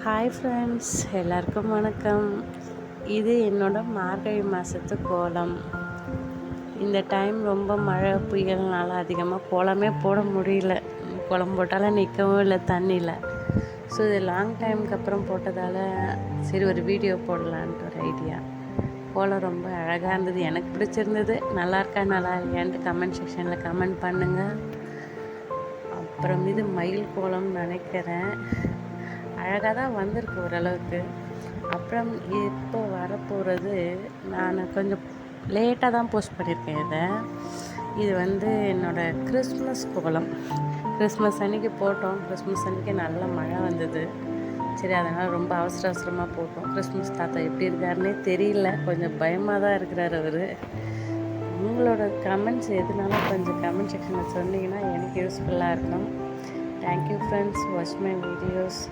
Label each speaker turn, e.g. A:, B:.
A: Hi friends, எல்லாருக்கும் வணக்கம். இது என்னோட மார்கழி மாதத்து கோலம். இந்த டைம் ரொம்ப மழை புயல்னால அதிகமாக கோலமே போட முடியல. கோலம் போட்டாலும் நிற்கவும் இல்லை தண்ணியில். ஸோ இது லாங் டைமுக்கு அப்புறம் போட்டதால் சரி ஒரு வீடியோ போடலான்ட்டு ஒரு ஐடியா. கோலம் ரொம்ப அழகாக இருந்தது, எனக்கு பிடிச்சிருந்தது. நல்லா இருக்கா நல்லா இல்லையான்ட்டு கமெண்ட் செக்ஷனில் கமெண்ட் பண்ணுங்கள். அப்புறம் இது மயில் கோலம்னு நினைக்கிறேன். அழகாக தான் வந்திருக்கு ஓரளவுக்கு. அப்புறம் இப்போ வரப்போகிறது, நான் கொஞ்சம் லேட்டாக தான் போஸ்ட் பண்ணியிருக்கேன். இது என்னோடய கிறிஸ்மஸ் கோலம். கிறிஸ்மஸ் அன்றைக்கி போட்டோம். கிறிஸ்மஸ் அன்றைக்கி நல்ல மழை வந்தது. சரி, அதனால் ரொம்ப அவசரமாக போட்டோம். கிறிஸ்மஸ் தாத்தா எப்படி இருக்காருன்னே தெரியல, கொஞ்சம் பயமாக தான் இருக்கிறார் அவர். உங்களோட கமெண்ட்ஸ் எதுனாலும் கொஞ்சம் கமெண்ட் செக்ஷனில் சொன்னீங்கன்னா எனக்கு யூஸ்ஃபுல்லாக இருக்கும். Thank you friends, watch my videos.